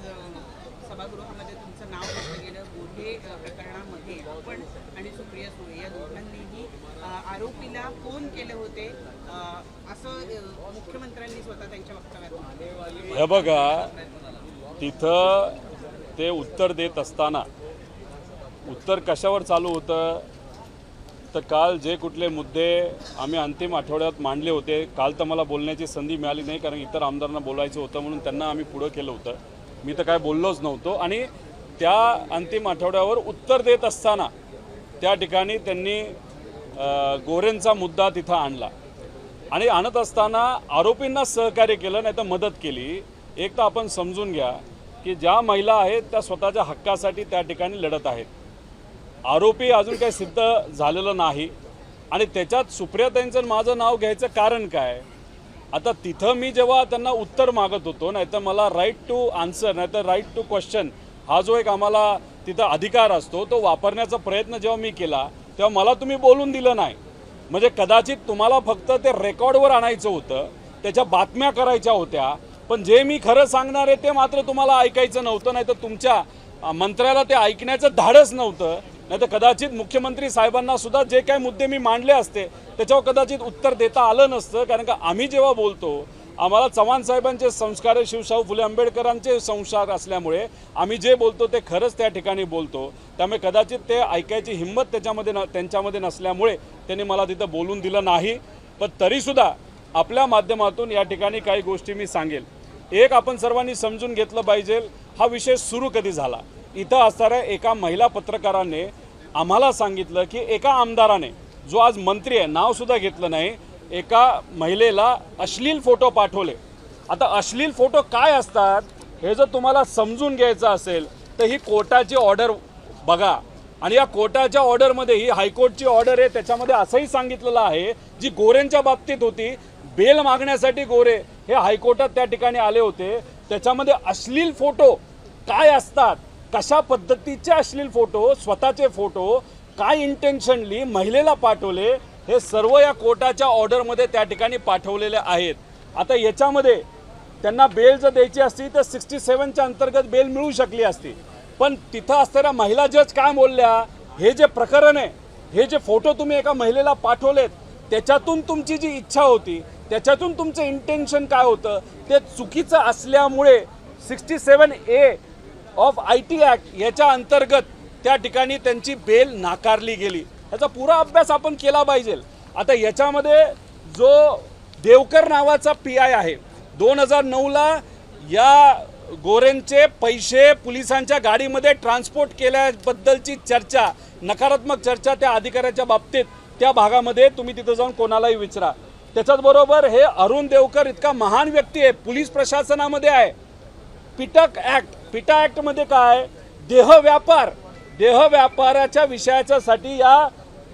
सभागृहामध्ये तुमचं नाव घेतलं गेलं बोधे प्रकरणामध्ये आपण आणि सुप्रिया सुळे या दोघांनीही आरोपीला फोन केले होते असं मुख्यमंत्र्यांनी स्वतः त्यांच्या वक्तव्यात. हे बघा, तिथं ते उत्तर देत असताना उत्तर कशावर चालू होतं तर काल जे कुठले मुद्दे आम्ही अंतिम आठवड्यात मांडले होते, काल तर मला बोलण्याची संधी मिळाली नाही कारण इतर आमदारांना बोलायचं होतं म्हणून त्यांना आम्ही पुढं केलं होतं. मी तर काय बोललोच नव्हतो. आणि त्या अंतिम आठवड्यावर उत्तर देत असताना त्या ठिकाणी त्यांनी गोरेंचा मुद्दा तिथं आणला आणि आणत असताना आरोपींना सहकार्य केलं, नाही तर मदत केली. एक तर आपण समजून घ्या की ज्या महिला आहेत त्या स्वतःच्या हक्कासाठी त्या ठिकाणी लढत आहेत. आरोपी अजून काही सिद्ध झालेलं नाही आणि त्याच्यात सुप्रियाताईंचं माझं नाव घ्यायचं कारण काय? आता तिथं मी जेव्हा त्यांना उत्तर मागत होतो, नाहीतर मला राईट टू आन्सर नाहीतर राईट टू क्वेश्चन हा जो एक आम्हाला तिथं अधिकार असतो तो वापरण्याचा प्रयत्न जेव्हा मी केला तेव्हा मला तुम्ही बोलून दिलं नाही. म्हणजे कदाचित तुम्हाला फक्त ते रेकॉर्डवर आणायचं होतं, त्याच्या बातम्या करायच्या होत्या, पण जे मी खरं सांगणार आहे ते मात्र तुम्हाला ऐकायचं नव्हतं, नाही तर तुमच्या मंत्र्याला ते ऐकण्याचं धाडस नव्हतं. नाही तर कदाचित मुख्यमंत्री साहेबांना सुद्धा जे काही मुद्दे मी मांडले असते त्याच्यावर कदाचित उत्तर देता आलं नसतं. कारण का आम्ही जेव्हा बोलतो आम्हाला चव्हाण साहेबांचे संस्कार, शिवशाहू फुले आंबेडकरांचे संस्कार असल्यामुळे आम्ही जे बोलतो ते खरंच त्या ठिकाणी बोलतो. त्यामुळे कदाचित ते ऐकायची हिंमत त्यांच्यामध्ये नसल्यामुळे त्यांनी मला तिथं बोलून दिलं नाही. पण तरीसुद्धा आपल्या माध्यमातून या ठिकाणी काही गोष्टी मी सांगेल. एक, आपण सर्वांनी समजून घेतलं पाहिजे हा विषय सुरू कधी झाला. इथं असणाऱ्या एका महिला पत्रकाराने आम्हाला सांगितलं की एका आमदाराने, जो आज मंत्री आहे, नावसुद्धा घेतलं नाही, एका महिलेला अश्लील फोटो पाठवले. आता अश्लील फोटो काय असतात हे जर तुम्हाला समजून घ्यायचं असेल तर ही कोर्टाची ऑर्डर बघा. आणि या कोर्टाच्या ऑर्डरमध्ये, ही हायकोर्टची ऑर्डर आहे, त्याच्यामध्ये असंही सांगितलेलं आहे जी गोरेंच्या बाबतीत होती, बेल मागण्यासाठी गोरे हे हायकोर्टात त्या ठिकाणी आले होते. त्याच्यामध्ये अश्लील फोटो काय असतात, कशा पद्धतीचे अश्लील फोटो, स्वतःचे फोटो काय इंटेन्शनली महिलेला पाठवले, हे सर्व या कोर्टाच्या ऑर्डरमध्ये त्या ठिकाणी पाठवलेले आहेत. आता याच्यामध्ये त्यांना बेल जर द्यायची असती तर 67च्या अंतर्गत बेल मिळू शकली असती. पण तिथं असणाऱ्या महिला जज काय बोलल्या, हे जे प्रकरण आहे, हे जे फोटो तुम्ही एका महिलेला पाठवलेत त्याच्यातून तुमची जी इच्छा होती, त्याच्यातून तुमचं इंटेन्शन काय होतं ते चुकीचं असल्यामुळे 67A ऑफ IT ॲक्ट याच्या अंतर्गत त्या ठिकाणी त्यांची बेल नाकारली गेली. याचा पुरा अभ्यास आपण केला पाहिजे. आता याच्यामध्ये जो देवकर नावाचा PI आहे, 2009ला या गोरेंचे पैसे पोलिसांच्या गाडीमध्ये ट्रान्सपोर्ट केल्याबद्दलची चर्चा, नकारात्मक चर्चा त्या अधिकाऱ्याच्या बाबतीत त्या भागामध्ये तुम्ही तिथं जाऊन कोणालाही विचारा. त्याच्याच बरोबर हे अरुण देवकर इतका महान व्यक्ती आहे, पोलीस प्रशासनामध्ये आहे. पिटा ॲक्टमध्ये काय, देहव्यापाराच्या विषयाच्यासाठी या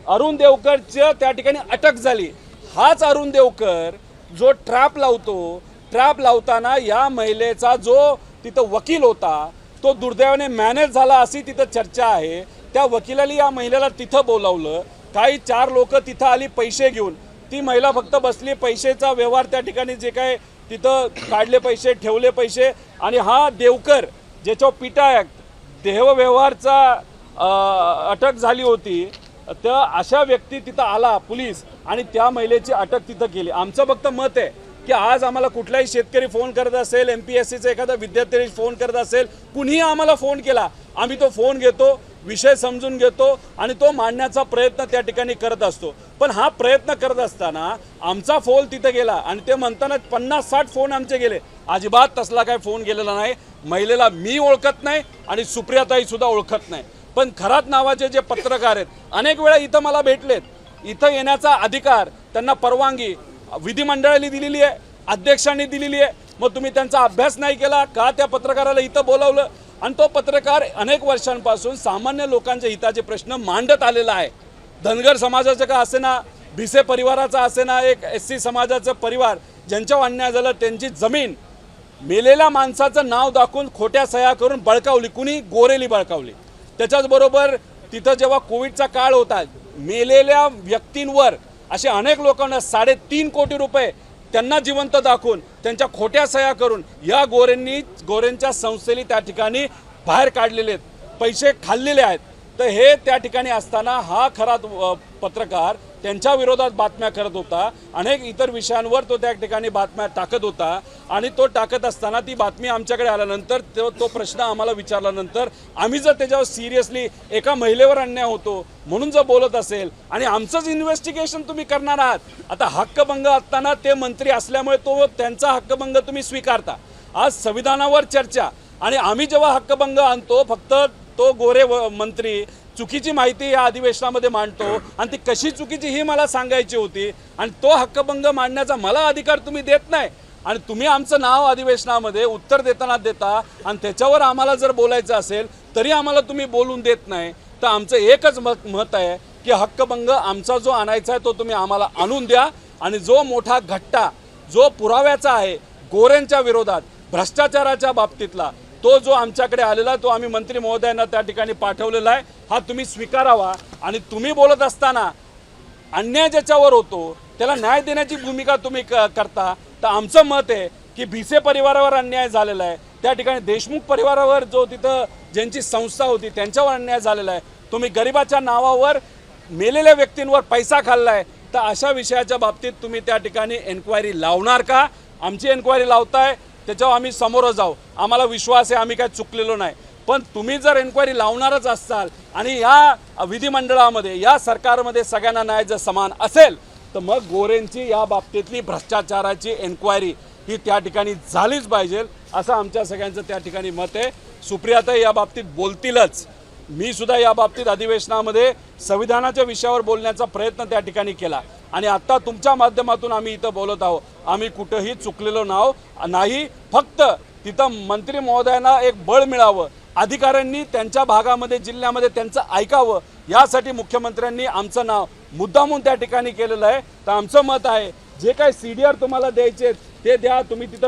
अरुण देवकरच्या त्या ठिकाणी अटक झाली. हाच अरुण देवकर जो ट्रॅप लावतो, ट्रॅप लावताना या महिलेचा जो तिथं वकील होता तो दुर्दैवाने मॅनेज झाला अशी तिथं चर्चा आहे. त्या वकिलाला या महिलेला तिथं बोलावलं, काही 4 लोक तिथं आली पैसे घेऊन, ती महिला फक्त बसली, पैशाचा व्यवहार त्या ठिकाणी जे काय तिथं काढले पैसे, ठेवले पैसे. आणि हा देवकर ज्याच्यावर पिटा ॲक्ट देहव्यवहारचा अटक झाली होती, तर अशा व्यक्ती तिथं आला पोलीस आणि त्या महिलेची अटक तिथं केली. आमचं फक्त मत आहे की आज आम्हाला कुठलाही शेतकरी फोन करत असेल, MPSCचा एखादा विद्यार्थी फोन करत असेल, कुणीही आम्हाला फोन केला, आम्ही तो फोन घेतो, विषय समजून घेतो आणि तो मांडण्याचा प्रयत्न त्या ठिकाणी करत असतो. पण हा प्रयत्न करत असताना आमचा फोन तिथं गेला आणि ते म्हणताना 50-60 फोन आमचे गेले. अजिबात तसला काय फोन गेलेला नाही. महिलेला मी ओळखत नाही आणि सुप्रियाताई सुद्धा ओळखत नाही. पण खरात नावाचे जे पत्रकार आहेत अनेक वेळा इथं मला भेटलेत. इथं येण्याचा अधिकार त्यांना परवानगी विधिमंडळाने दिलेली आहे, अध्यक्षांनी दिलेली आहे. मग तुम्ही त्यांचा अभ्यास नाही केला का? त्या पत्रकाराला इथं बोलावलं आणि तो पत्रकार अनेक वर्षांपासून सामान्य लोकांच्या हिताचे प्रश्न मांडत आलेला आहे. धनगर समाजाचं का असेना, भिसे परिवाराचा असेना, एक SC समाजाचं परिवार ज्यांच्यावर अन्याय झालं त्यांची जमीन मेलेल्या माणसाचं नाव दाखवून खोट्या सह्या करून बळकावली, कुणी गोरेली बळकावली. त्याच्याचबरोबर तिथं जेव्हा कोविडचा काळ होता, मेलेल्या व्यक्तींवर असे अनेक लोकांना 3.5 कोटी रुपये त्यांना जिवंत दाखवून त्यांच्या खोट्या सह्या करून या गोरेंच्या संस्थेने त्या ठिकाणी बाहेर काढलेले आहेत, पैसे खाल्लेले आहेत. तर हे त्या ठिकाणी असताना हा खरा पत्रकार त्यांच्या विरोधात बातम्या करत होता, अनेक इतर विषयांवर तो त्या ठिकाणी बातम्या टाकत होता. आणि तो टाकत असताना ती बातमी आमच्याकडे आल्यानंतर तो प्रश्न आम्हाला विचारल्यानंतर आम्ही जर त्याच्यावर सिरियसली एका महिलेवर अन्याय होतो म्हणून जर बोलत असेल आणि आमचंच इन्व्हेस्टिगेशन तुम्ही करणार आहात. आता हक्कभंग असताना ते मंत्री असल्यामुळे तो त्यांचा हक्कभंग तुम्ही स्वीकारता. आज संविधानावर चर्चा आणि आम्ही जेव्हा हक्कभंग आणतो फक्त तो गोरे मंत्री चुकीची माहिती या अधिवेशनामध्ये मांडतो आणि ती कशी चुकीची ही मला सांगायची होती. आणि तो हक्कभंग मांडण्याचा मला अधिकार तुम्ही देत नाही आणि तुम्ही आमचं नाव अधिवेशनामध्ये उत्तर देताना देता आणि त्याच्यावर आम्हाला जर बोलायचं असेल तरी आम्हाला तुम्ही बोलून देत नाही. तर आमचं एकच मत आहे की हक्कभंग आमचा जो आणायचा आहे तो तुम्ही आम्हाला आणून द्या. आणि जो मोठा घट्टा जो पुराव्याचा आहे गोरेंच्या विरोधात भ्रष्टाचाराच्या बाबतीतला तो जो आमच्याकडे आलेला तो आम्ही मंत्री महोदयांना त्या ठिकाणी पाठवलेला आहे, हा तुम्ही स्वीकारावा. आणि तुम्ही बोलत असताना अन्याय ज्याच्यावर होतो त्याला न्याय देण्याची भूमिका तुम्ही करता. तर आमचं मत आहे की भिसे परिवारावर अन्याय झालेला आहे, त्या ठिकाणी देशमुख परिवारावर जो तिथं ज्यांची संस्था होती त्यांच्यावर अन्याय झालेला आहे. तुम्ही गरिबाच्या नावावर मेलेल्या व्यक्तींवर पैसा खाल्लाय. तर अशा विषयाच्या बाबतीत तुम्ही त्या ठिकाणी एन्क्वायरी लावणार का? आमची एन्क्वायरी लावताय त्याच्यावर आम्ही समोर जाऊ, आम्हाला विश्वास आहे आम्ही काय चुकलेलो नाही. पण तुम्ही जर एन्क्वायरी लावणारच असाल आणि या विधिमंडळामध्ये या सरकारमध्ये सगळ्यांना न्याय जर समान असेल तर मग गोरेंची या बाबतीतली भ्रष्टाचाराची एन्क्वायरी ही त्या ठिकाणी झालीच पाहिजे असं आमच्या सगळ्यांचं त्या ठिकाणी मत आहे. सुप्रियाताई या बाबतीत बोलतीलच. मी सुद्धा या बाबतीत अधिवेशनामध्ये संविधानाच्या विषयावर बोलण्याचा प्रयत्न त्या ठिकाणी केला आणि आता तुमच्या माध्यमातून आम्ही इथं बोलत आहोत. आम्ही कुठंही चुकलेलो नाही. फक्त तिथं मंत्री महोदयांना एक बळ मिळावं, अधिकाऱ्यांनी त्यांच्या भागामध्ये जिल्ह्यामध्ये त्यांचं ऐकावं यासाठी मुख्यमंत्र्यांनी आमचं नाव मुद्दामून त्या ठिकाणी केलेलं आहे. तर आमचं मत आहे जे काही CDR तुम्हाला द्यायचे ते द्या, तुम्ही तिथं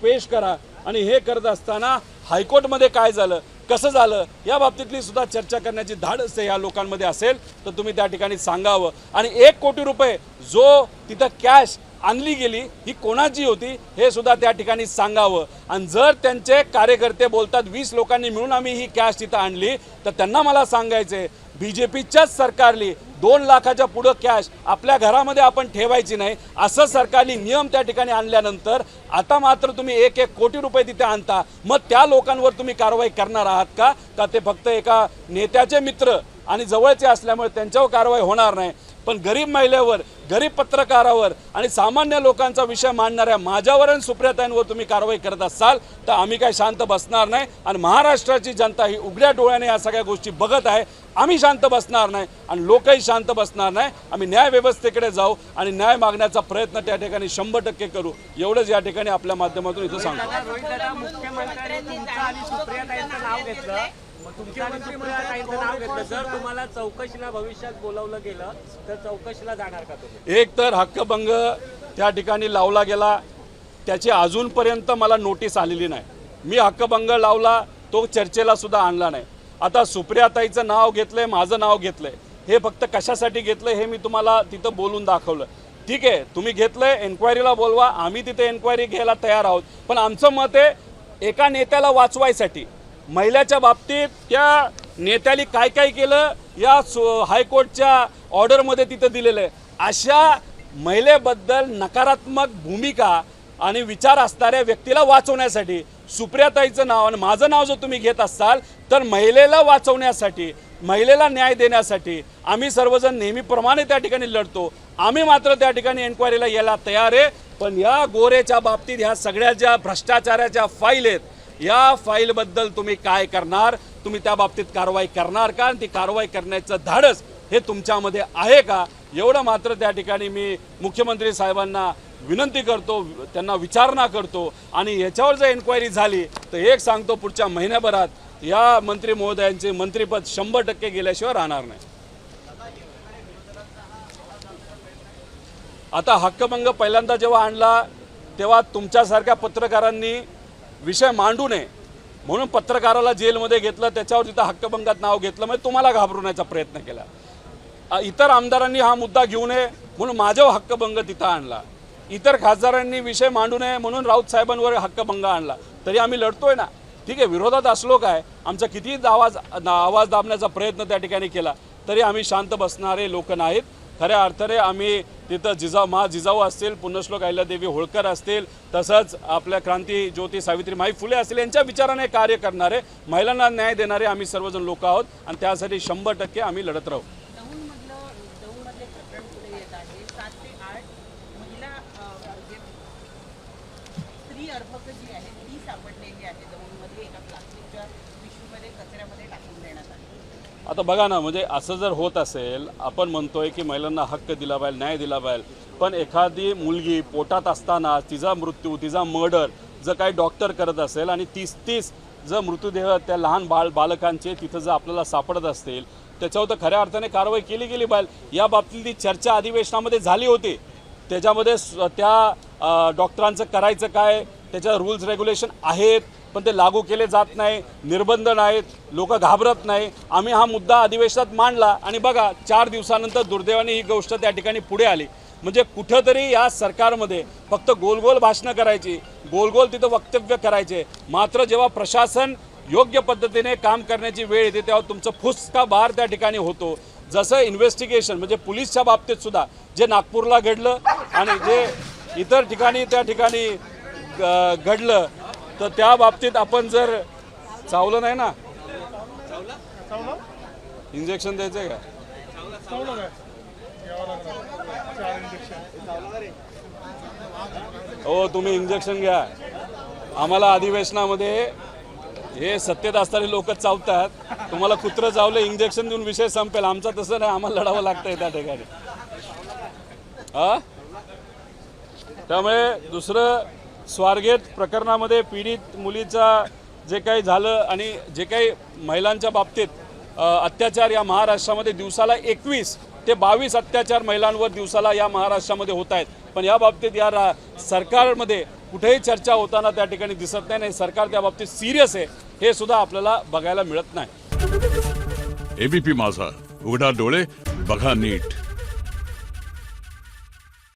पेश करा. आणि हे करत असताना हायकोर्टमध्ये काय झालं कसं झालं या बाबतीतली सुद्धा चर्चा करण्याची धाडस या लोकांमध्ये असेल तर तुम्ही त्या ठिकाणी सांगावं. आणि 1 कोटी रुपये जो तिथं कॅश आणली गेली ही कोणाची होती हे सुद्धा त्या ठिकाणी सांगावं. आणि जर त्यांचे कार्यकर्ते बोलतात 20 लोकांनी मिळून आम्ही ही कॅश तिथं आणली तर त्यांना मला सांगायचे BJPच्याच सरकारली 2 लाखाच्या पुढं कॅश आपल्या घरामध्ये आपण ठेवायची नाही असं सरकारने नियम त्या ठिकाणी आणल्यानंतर आता मात्र तुम्ही 1-1 कोटी रुपये तिथे आणता. मग त्या लोकांवर तुम्ही कारवाई करणार आहात का ते फक्त एका नेत्याचे मित्र आणि जवळचे असल्यामुळे त्यांच्यावर कारवाई होणार नाही. पण गरीब महिलेवर, गरीब पत्रकारावर आणि सामान्य लोकांचा विषय मांडणाऱ्या माझ्यावर आणि सुप्रियाताईंवर तुम्ही कारवाई करत असाल तर आम्ही काय शांत बसणार नाही. आणि महाराष्ट्राची जनता ही उघड्या डोळ्याने या सगळ्या गोष्टी बघत आहे. आम्ही शांत बसणार नाही आणि लोकही शांत बसणार नाही. आम्ही न्याय व्यवस्थेकडे जाऊ आणि न्याय मागण्याचा प्रयत्न त्या ठिकाणी 100% करू. एवढंच या ठिकाणी आपल्या माध्यमातून इथं सांगतो. मुख्यमंत्र्यांनी तुमचं आणि सुप्रियाताईंचं नाव घेतलं, सुप्रियाताईंचं नाव घेतलं. जर तुम्हाला चौकशीला भविष्यात बोलावलं गेलं तर चौकशीला जाणार का तुम्ही? एक तर हक्कभंग त्या ठिकाणी लावला गेला त्याची अजूनपर्यंत मला नोटीस आलेली नाही. मी हक्कभंग लावला तो चर्चेला सुद्धा आणला नाही. आता सुप्रियाताईचं नाव घेतलंय, माझं नाव घेतलंय, हे फक्त कशासाठी घेतलंय हे मी तुम्हाला तिथं बोलून दाखवलं. ठीक आहे, तुम्ही घेतलंय, एन्क्वायरीला बोलवा, आम्ही तिथे एन्क्वायरी घ्यायला तयार आहोत. पण आमचं मत आहे एका नेत्याला वाचवायसाठी महिलाच्या बाबतीत त्या नेत्याने काय काय केलं या हायकोर्टच्या ऑर्डरमध्ये तिथं दिलेलं आहे. अशा महिलेबद्दल नकारात्मक भूमिका आणि विचार असणाऱ्या व्यक्तीला वाचवण्यासाठी सुप्रियाताईचं नाव आणि माझं नाव जर तुम्ही घेत असाल तर महिलेला वाचवण्यासाठी, महिलेला न्याय देण्यासाठी आम्ही सर्वजण नेहमीप्रमाणे त्या ठिकाणी लढतो. आम्ही मात्र त्या ठिकाणी एन्क्वायरीला यायला तयार आहे. पण या गोरेच्या बाबतीत ह्या सगळ्या ज्या भ्रष्टाचाराच्या फाईल आहेत या फाईलबद्दल तुम्ही काय करणार? तुम्ही त्या बाबतीत कारवाई करणार का? आणि ती कारवाई करण्याचं धाडस हे तुमच्यामध्ये आहे का? एवढं मात्र त्या ठिकाणी मी मुख्यमंत्री साहेबांना विनंती करतो, त्यांना विचारणा करतो. आणि याच्यावर जर एन्क्वायरी झाली तर एक सांगतो पुढच्या महिन्याभरात या मंत्री महोदयांचे मंत्रिपद 100% गेल्याशिवाय राहणार नाही. आता हक्कभंग पहिल्यांदा जेव्हा आणला तेव्हा तुमच्यासारख्या पत्रकारांनी विषय मांडू नये म्हणून पत्रकाराला जेलमध्ये घेतलं, त्याच्यावर तिथं हक्कभंगात नाव घेतलं, म्हणजे तुम्हाला घाबरवण्याचा प्रयत्न केला. इतर आमदारांनी हा मुद्दा घेऊ नये म्हणून माझ्यावर हक्कभंग तिथं आणला. इतर खासदारांनी विषय मांडू नये म्हणून राऊत साहेबांवर हक्कभंग आणला, तरी आम्ही लढतोय ना. ठीक आहे, विरोधात असलो काय, आमचा कितीही आवाज दाबण्याचा प्रयत्न त्या ठिकाणी केला तरी आम्ही शांत बसणारे लोक नाहीत. खऱ्या अर्थाने आम्ही तिथं जिजाऊ असतील, पुण्यश्लोक अहिल्यादेवी होळकर असतील, तसंच आपल्या क्रांती ज्योती सावित्रीबाई फुले असतील यांच्या विचाराने कार्य करणारे, महिलांना न्याय देणारे आम्ही सर्वजण लोक आहोत आणि त्यासाठी 100% आम्ही लढत राहू. दौंडमधले प्रकरण पुढे येत आहे. 7 ते 8 महिला जे स्त्री अर्भक जी आहे ती सापडलेली आहे दौंडमध्ये एका प्लास्टिकच्या पिशवीमध्ये कचऱ्यामध्ये टाकून देण्यात आली. आता बघा ना, म्हणजे असं जर होत असेल, आपण म्हणतोय की महिलांना हक्क दिला पाहिजे, न्याय दिला पाहिजे, पण एखादी मुलगी पोटात असताना तिचा मृत्यू, तिचा मर्डर जर काही डॉक्टर करत असेल आणि 30 जर मृतदेह त्या लहान बालकांचे तिथं जर आपल्याला सापडत असतील, त्याच्यावर तर खऱ्या अर्थाने कारवाई केली गेली पाहिजे. या बाबतीतली चर्चा अधिवेशनामध्ये झाली होती. त्याच्यामध्ये त्या डॉक्टरांचं करायचं काय, त्याच्या रूल्स रेग्युलेशन आहेत, पण ते लागू केले जात नाही, निर्बंध नाहीत, लोक घाबरत नाही. आम्ही हा मुद्दा अधिवेशनात मांडला आणि बघा 4 दिवसानंतर दुर्दैवाने ही गोष्ट त्या ठिकाणी पुढे आली. म्हणजे कुठंतरी या सरकारमध्ये फक्त गोल भाषणं करायची, गोल तिथं वक्तव्य करायचे, मात्र जेव्हा प्रशासन योग्य पद्धतीने काम करण्याची वेळ येते तेव्हा तुमचं फुसका बहार त्या ठिकाणी होतो. जसं इन्व्हेस्टिगेशन म्हणजे पोलीसच्या बाबतीत सुद्धा जे नागपूरला घडलं आणि जे इतर ठिकाणी त्या ठिकाणी घडलं, तर त्या बाबतीत आपण जर चावलं नाही ना, इंजेक्शन द्यायचं आहे का? हो, तुम्ही इंजेक्शन घ्या. आम्हाला अधिवेशनामध्ये हे सत्तेत असणारे लोक चावतात, तुम्हाला कुत्रं चावलं इंजेक्शन देऊन विषय संपेल. आमचा तसं नाही, आम्हाला लढावं लागतंय त्या ठिकाणी. त्यामुळे दुसरं स्वारगेट प्रकरणामध्ये पीडित मुलीचा जे काही झालं आणि जे काही महिलांच्या बाबतीत अत्याचार या महाराष्ट्रामध्ये दिवसाला 21 ते 22 अत्याचार महिलांवर दिवसाला या महाराष्ट्रामध्ये होत आहेत, पण या बाबतीत या सरकारमध्ये कुठेही चर्चा होताना त्या ठिकाणी दिसत नाही. सरकार त्या बाबतीत सिरियस आहे हे सुद्धा आपल्याला बघायला मिळत नाही. एबीपी माझा, उघडा डोळे बघा नीट.